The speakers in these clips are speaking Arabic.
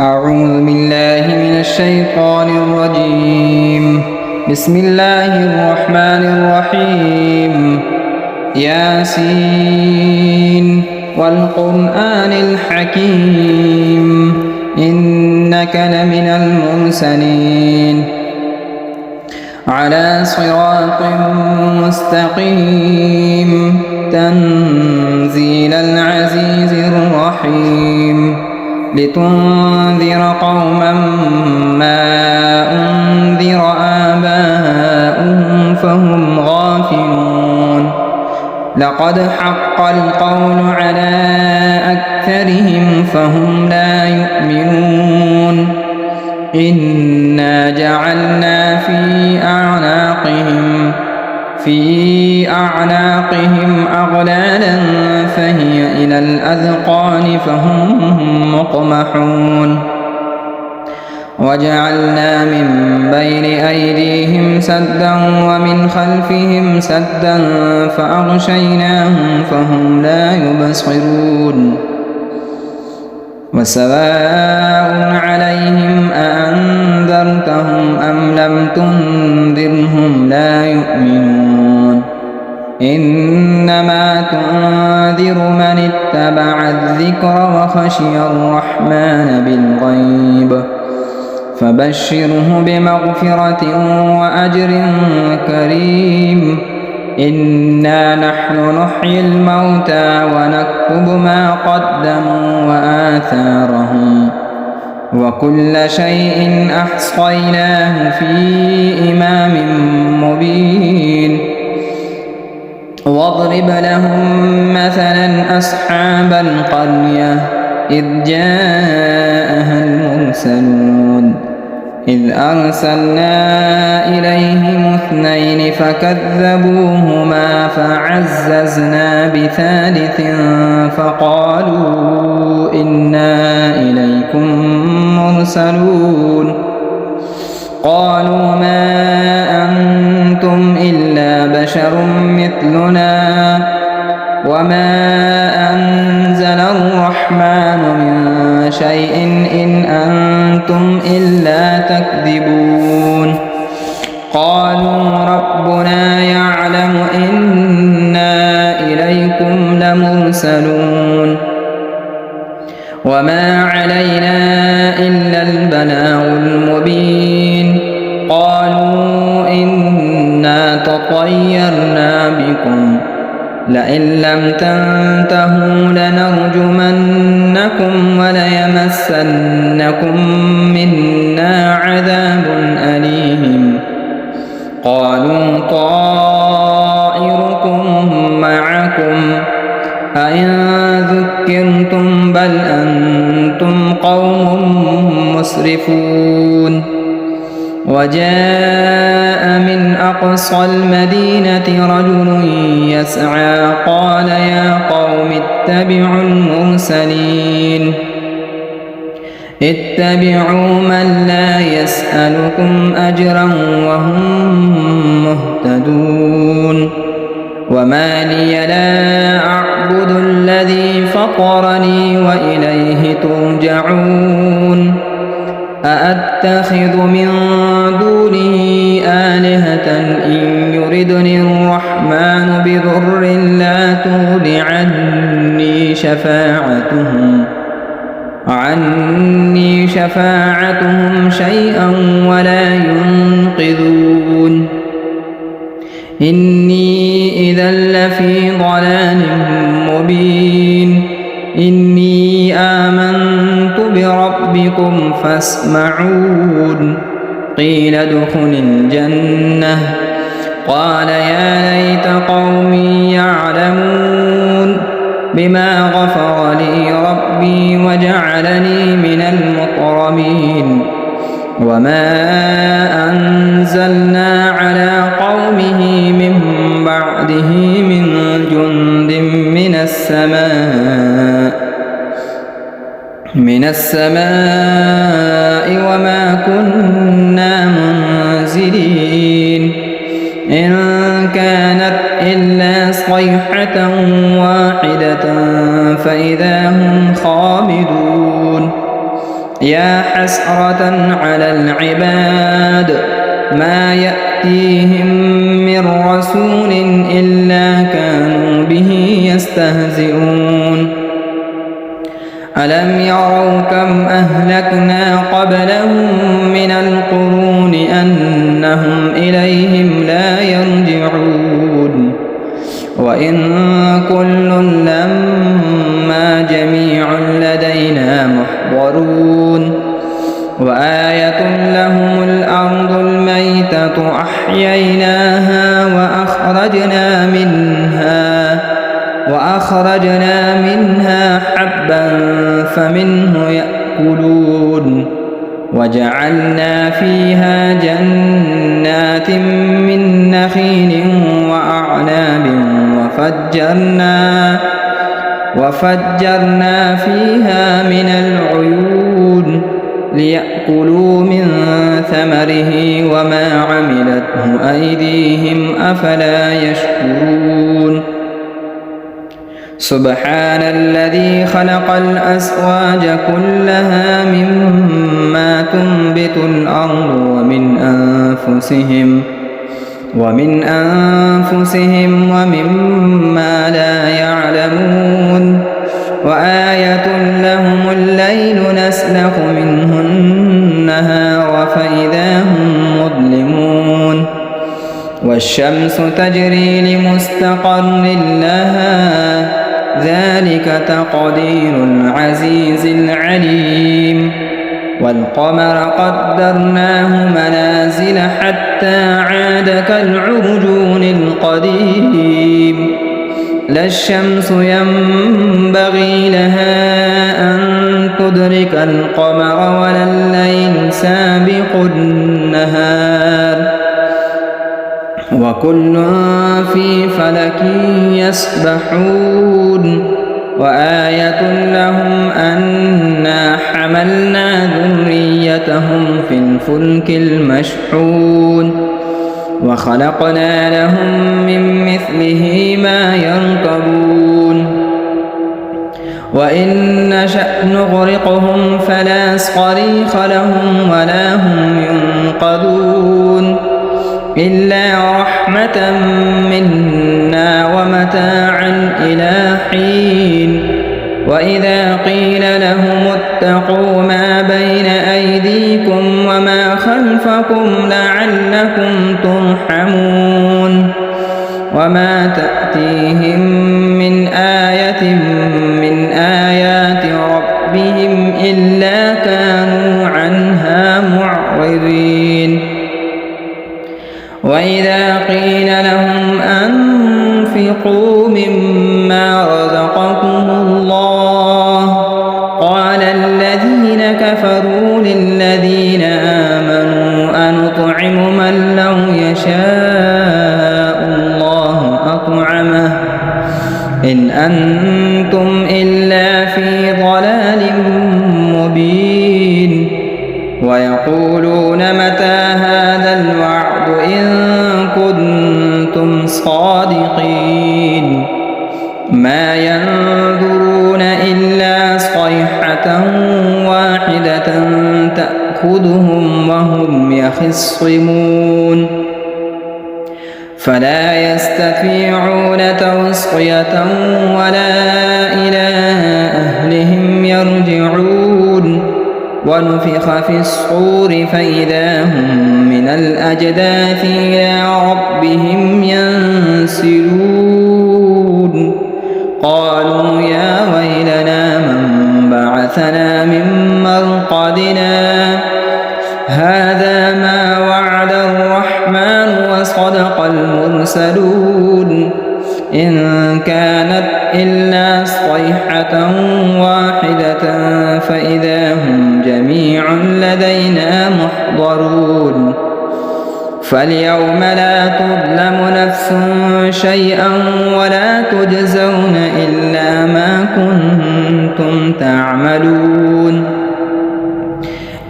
أعوذ بالله من الشيطان الرجيم. بسم الله الرحمن الرحيم. ياسين والقرآن الحكيم إنك لمن المرسلين على صراط مستقيم تنزيل العزيز الرحيم لتنذر قوما ما أنذر آباؤهم فهم غافلون لقد حق القول على أكثرهم فهم لا يؤمنون إنا جعلنا في أعناقهم أغلالا فهي إلى الأذقان فهم مقمحون وجعلنا من بين أيديهم سدا ومن خلفهم سدا فأغشيناهم فهم لا يبصرون وسواء عليهم أأنذرتهم أم لم تنذرهم لا يؤمنون إنما تنذر من اتبع الذكر وخشي الرحمن بالغيب فبشره بمغفرة وأجر كريم إنا نحن نحيي الموتى ونكتب ما قدموا وآثارهم وكل شيء أحصيناه في إمام مبين واضرب لهم مثلا أصحاب القرية إذ جاءها المرسلون إذ أرسلنا إليهم اثنين فكذبوهما فعززنا بثالث فقالوا إنا إليكم مرسلون قالوا ما أنتم إلا بشر مثلنا وما أنزل الرحمن من شيء إن أنتم إلا تكذبون قالوا ربنا يعلم إنا إليكم لمرسلون وما علينا إلا البلاغ المبين قالوا إنا تطيرنا بكم لئن لم تنتهوا لنرجمنكم وليمسنكم منا عذاب أليم قالوا طائركم معكم أئن ذكرتم بل أنتم قوم مسرفون وجاء من أقصى المدينة رجل يسعى قال يا قوم اتبعوا المرسلين اتبعوا من لا يسألكم أجرا وهم مهتدون وما لي لا أعبد الذي فطرني وإليه ترجعون أأتخذ من دونه آلهة إن يردني الرحمن بضر لا تغن عني شفاعتهم شيئا ولا ينقذون إني إذا لفي ضلال مبين إني آمنت بربكم فاسمعون قيل ادخل الجنة قال يا ليت قومي يعلمون بما غفر لي ربي وجعلني من المكرمين وما أنزلنا على قومه من بعده من جند من السماء وما كنا منزلين إن كانت إلا صيحة واحدة فإذا هم خامدون يا حسرة على العباد ما يأتيهم من رسول إلا كانوا به يستهزئون ألم يروا كم أهلكنا قبلهم من القرون أنهم إليهم لا يرجعون وإن كل لما جميع لدينا محضرون وآية لهم الأرض الميتة أحييناها وأخرجنا منها حبا فمنه يأكلون وجعلنا فيها جنات من نخيل وأعناب وفجرنا فيها من العيون ليأكلوا من ثمره وما عملته أيديهم أفلا يشكرون سبحان الذي خلق الأزواج كلها مما تنبت الأرض ومن أنفسهم ومما لا يعلمون وآية لهم الليل نسلخ منه النهار فإذا هم مظلمون والشمس تجري لمستقر لها ذلك تقدير العزيز العليم والقمر قدرناه منازل حتى عاد كالعرجون القديم لا الشمس ينبغي لها أن تدرك القمر ولا الليل سابق النهار وكل في فلك يسبحون وآية لهم أنا حملنا ذريتهم في الفلك المشحون وخلقنا لهم من مثله ما يركبون وإن نشأ نغرقهم فلا صريخ لهم ولا هم ينقذون إلا رحمة منا ومتاعا إلى حين وإذا قيل لهم اتقوا ما بين أيديكم وما خلفكم لعلكم ترحمون وما تأتيهم من آية من آيات ربهم إلا كانوا عنها معرضين وإذا قيل لهم أنفقوا مما رزقكم الله قال الذين كفروا للذين آمنوا أنطعم من لو يشاء الله أطعمه إن أنتم إلا في ضلال مبين ويقولون متى هذا الوعد إن كنتم صادقين ما ينظرون إلا صيحة واحدة تأخذهم وهم يخصمون فلا يستطيعون توصية ولا إلى أهلهم يرجعون ونفخ في الصور فإذا هم من الأجداث إلى ربهم ينسلون قالوا يا ويلنا من بعثنا من مرقدنا هذا ما وعد الرحمن وصدق المرسلون إن كانت إلا صيحة واحدة فإذا هم جميع لدينا محضرون فاليوم لا تظلم نفس شيئا ولا تجزون إلا ما كنتم تعملون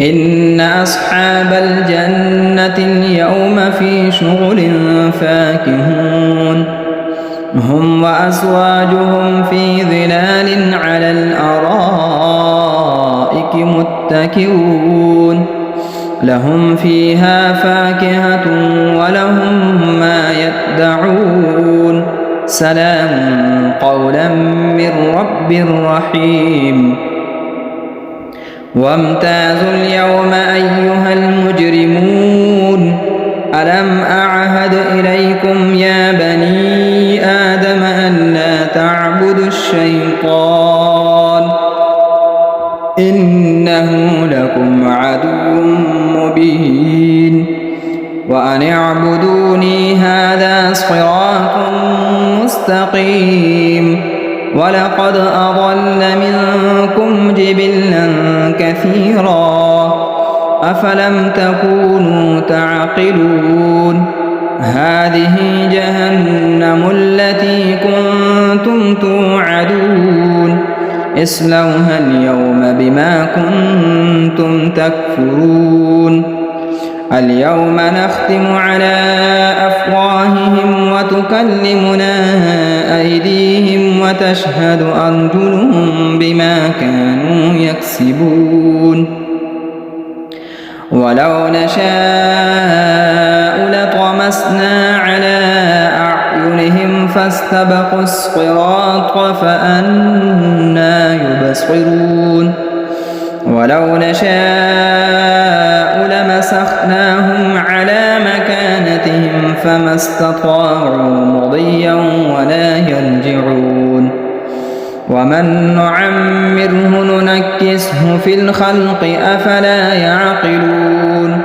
إن أصحاب الجنة اليوم في شغل فاكهون هم وأزواجهم في ظلال على الأرائك متكئون متكئون لهم فيها فاكهة ولهم ما يدعون سلام قولا من رب رحيم وامتازوا اليوم أيها المجرمون ألم أعهد إليكم يا بني آدم أن لا تعبدوا الشيطان إنه لكم عدو مبين وأن اعبدوني هذا صراط مستقيم ولقد أضل منكم جبلا كثيرا أفلم تكونوا تعقلون هذه جهنم التي كنتم توعدون اصلوها اليوم بما كنتم تكفرون اليوم نختم على أفواههم وتكلمنا أيديهم وتشهد أرجلهم بما كانوا يكسبون ولو نشاء لطمسنا على أعينهم فاستبقوا الصراط فأنى يبصرون ولو نشاء لمسخناهم على مكانتهم فما استطاعوا مضيا ولا يرجعون ومن نعمره ننكسه في الخلق أفلا يعقلون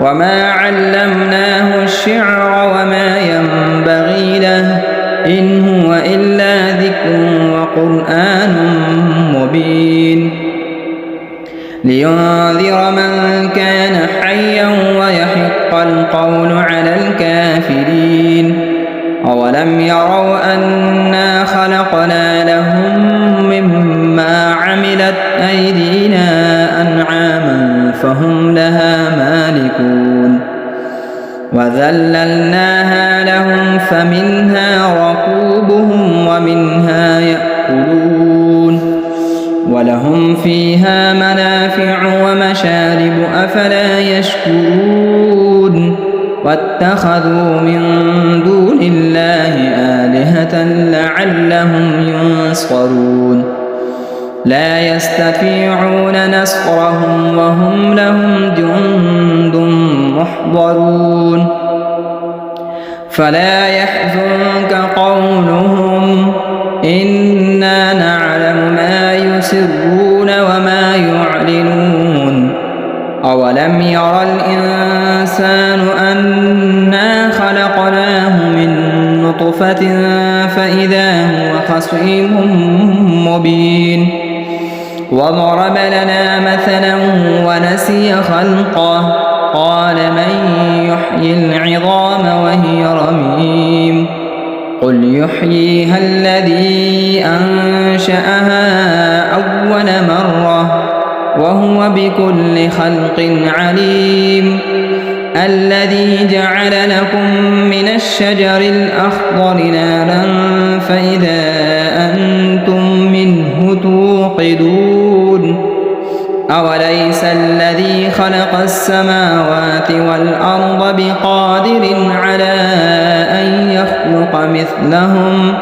وما علمناه الشعر وما ينبغي له إن هو إلا ذكر وقرآن مبين لينذر من كان حيا ويحق القول على الكافرين أولم يروا أنا خلقنا لهم مما عملت أيدينا أنعاما فهم لها مالكون وذللناها لهم فمنها ركوبهم ومنها يأكلون ولهم فيها منافع ومشارب أفلا يشكرون واتخذوا من دون الله آلهة لعلهم ينصرون لا يستطيعون نصرهم وهم لهم جند محضرون فلا يحزنك قولهم إنا نعلم ما يسرون وما يعلنون أولم يرى الإنسان أنا خلقناه من نطفة فإذا هو خصيم مبين وضرب لنا مثلا ونسي خلقه قال من يحيي العظام وهي رميم قل يحييها الذي أنشأها أول مرة وهو بكل خلق عليم الذي جعل لكم من الشجر الأخضر نارا فإذا أنتم منه توقدون أوليس الذي خلق السماوات والأرض بقادر على أن يخلق مثلهم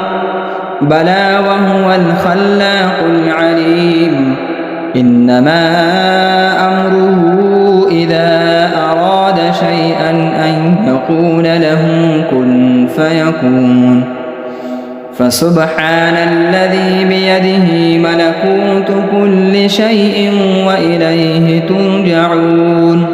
بلى وهو الخلاق العليم إنما أمره إذا أراد شيئا أن يقول له كن فيكون فسبحان الذي بيده ملكوت كل شيء وإليه ترجعون